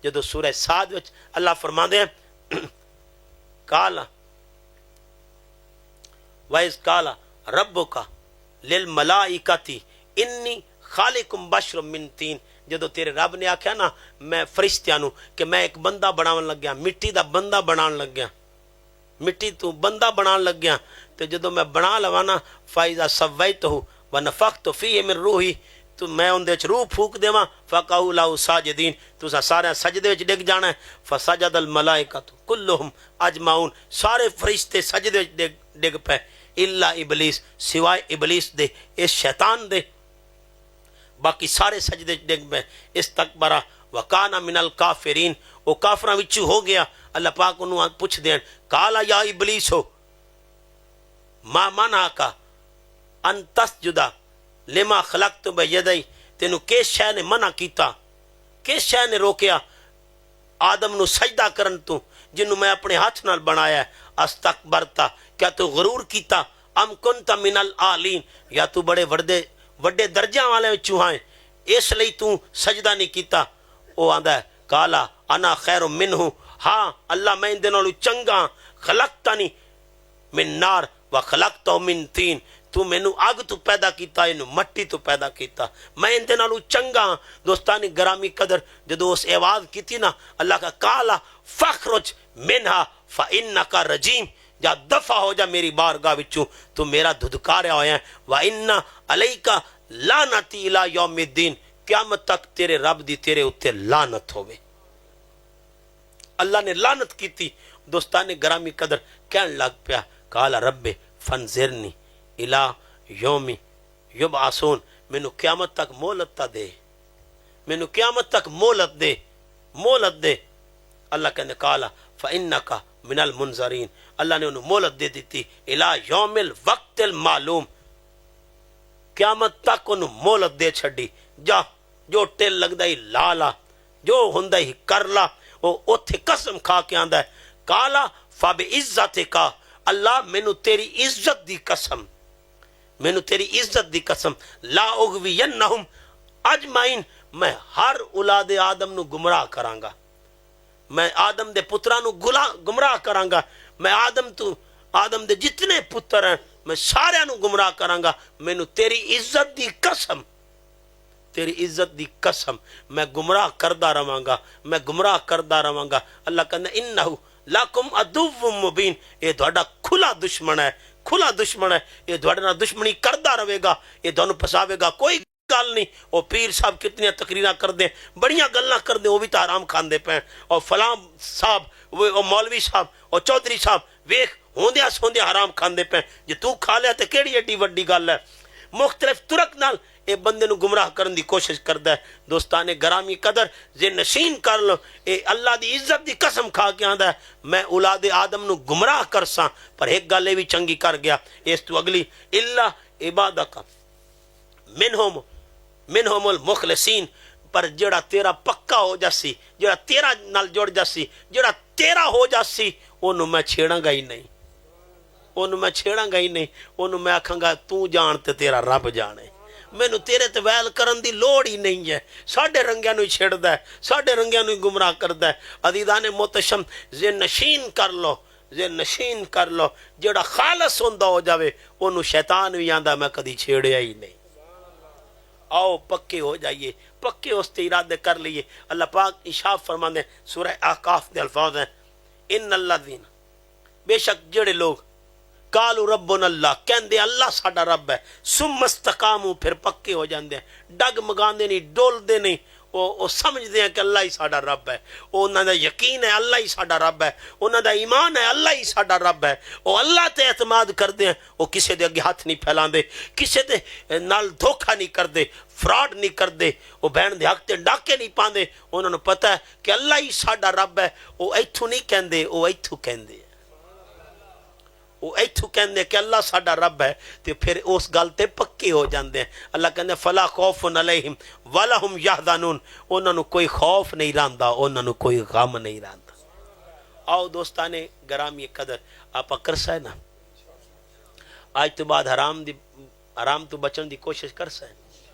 جدو سورہ سعد وچ اللہ فرماندے ہیں کالا وَإِذْ قَالَ رَبُّكَ لِلْمَلَائِكَةِ إِنِّي خَالِقٌ بَشَرًا مِّن طِينٍ جدو تیرے رب نے آکھیا نا میں فرشتیاں نو کہ میں ایک بندہ بناون لگیا مٹی دا بندہ بنان لگیا مٹی تو بندہ بنان لگیا تو جدو میں بنا لواں نا فَإِذَا سَوَّيْتُهُ وَنَفَخْتُ فِيهِ مِن رُوحِي تو میں ان دے روح پھونک دیواں فَقَعُوا لَهُ سَاجِدِينَ تو سارے سجدے وچ ڈگ جانا ہے فَسَجَدَ الْمَلَائِكَةُ كُلُّهُمْ أَجْمَعُونَ سارے فرشتے سجدے وچ ڈگ پے الا ابلیس سوائے ابلیس دے اس شیطان دے باقی سارے سجدے ڈگ پے استکبرا وکانا من الکافرین وہ کافراں وچوں ہو گیا اللہ پاک انہوں پوچھ دین کالا یا ابلیس ہو ما منعک ان تسجد لما خلقت بیدی تینوں کس شے نے منع کیتا کس شے نے روکیا آدم نو سجدہ کرن تو جنوں میں اپنے ہاتھ نال بنایا ہے استکبرتا کیا تو غرور کیتا ام کنت من العالین یا تو بڑے وڈے درجہ والے وچوں ہیں اس لئی تو سجدہ نہیں کیتا او آندا ہے کالا انا خیر منہ ہاں اللہ میں اندے نالوں چنگا خلقتنی من نار وخلقتہ من طین تو مینو اگ تو پیدا کیتا اینو مٹی تو پیدا کیتا میں اندے نالوں چنگا دوستانی گرامی قدر جدو اس آواز کیتی نا اللہ کا کالا فخرج منہا فإنک رجیم جا دفع ہو جا میری بارگاہ وچوں تو میرا دھدکاریا ہویا ہے وَإِنَّ عَلَيْكَ لَعْنَتِي إِلَى يَوْمِ الدِّينِ قیامت تک تیرے رب دی تیرے اتے لعنت ہوئے اللہ نے لعنت کی تھی دوستان گرامی قدر کہن لگ پیا کالا رب فنظرنی الى یوم یبعثون مینو قیامت تک مہلت تا دے مینو قیامت تک مہلت دے اللہ کہنے کالا فإنک من المنظرین اللہ نے انہوں مہلت دے دیتی الى یوم الوقت المعلوم قیامت تک انہوں مہلت دے چھڑی جا جو ٹل لگدا ہی لالا جو ہوندا ہی کر لا او اوتھے قسم کھا کے آندا ہے کالا فبعزتک اللہ مینو تیری عزت دی قسم مینو تیری عزت دی قسم لا اغوینہم اجمعین میں ہر اولاد آدم نو گمراہ کراں گا میں آدم دے پتراں نو گمراہ کراں گا میں آدم دے جتنے پتر ہیں میں سارے نو گمراہ کراں گا مینو تیری عزت دی قسم تیری عزت دی قسم میں گمراہ کردہ رہاں گا اللہ کہنا انہو لاکم عدو مبین یہ تہاڈا کھلا دشمن ہے یہ تہاڈے نال دشمنی کردہ رہے گا یہ تانوں پھساوے گا کوئی گل نہیں وہ پیر صاحب کتنی تقریراں کر دیں بڑیاں گلاں کر دیں وہ بھی تو حرام کھاندے پے اور فلاں صاحب وہ مولوی صاحب اور چودھری صاحب ویکھ ہوندیاں سوندیاں حرام کھاندے پے جے تو کھا لیا تے کیڑی ایڈی وڈی گل ہے مختلف طرق نال اے بندے نو گمراہ کرن دی کوشش کردا ہے دوستانے گرامی قدر زے نشین کر لو اے اللہ دی عزت دی قسم کھا کے آندا ہے میں اولاد آدم نو گمراہ کرساں پر ایک گل اے بھی چنگی کر گیا اس تو اگلی الا عبادک منہم المخلصین پر جڑا تیرا پکا ہو جاسی جڑا تیرا نال جڑ جاسی جڑا تیرا ہو جاسی اونوں میں چھیڑاں گا ہی نہیں اونوں میں آکھاں گا تو جان تے تیرا رب جانے مینوں تیرے تے ویل کرن دی لوڑ ہی نہیں ہے ساڈے رنگیاں نوں چھڑدا ہے ساڈے رنگیاں نوں گمراہ کردا ہے عزیزان محتشم زے نشین کر لو جڑا خالص ہوندا ہو جاوے اونوں شیطان بھی آندا میں کدی چھیڑیا ہی نہیں آؤ پکے ہو جائیے پکے اس تے ارادے کر لیے اللہ پاک ارشاد فرماندے سورہ احقاف دے الفاظ ہیں ان الذین بے شک جڑے لوگ قالوا ربنا اللہ کہندے اللہ ساڈا رب ہے ثم استقاموا پھر پکے ہو جاندے ہیں ڈگ مگاندے نہیں ڈولدے نہیں وہ سمجھدے ہیں کہ اللہ ہی ساڈا رب ہے انہاں دا یقین ہے اللہ ہی ساڈا رب ہے انہاں دا ایمان ہے اللہ ہی ساڈا رب ہے وہ اللہ تے اعتماد کردے ہیں وہ کسے دے اگے ہاتھ نہیں پھیلاندے کسے دے نال دھوکھا نہیں کردے فراڈ نہیں کردے وہ بہن دے حق تے ڈاکے نہیں پاندے انہاں نوں پتہ ہے کہ اللہ ہی ساڈا رب ہے وہ ایتھوں نہیں کہندے وہ ایتھوں کہندے وہ ایتھوں کہندے کہ اللہ ساڈا رب ہے تے پھر اس گل تے پکے ہو جاندے ہیں اللہ کہندے فلا خوف علیہم ولا هم یحزنون انہاں نوں کوئی خوف نہیں رہندا انہاں نوں کوئی غم نہیں رہندا آؤ دوستانے گرامی قدر آپ کرسا ہے نا آج تو بعد حرام تو بچن دی کوشش کرسا ہے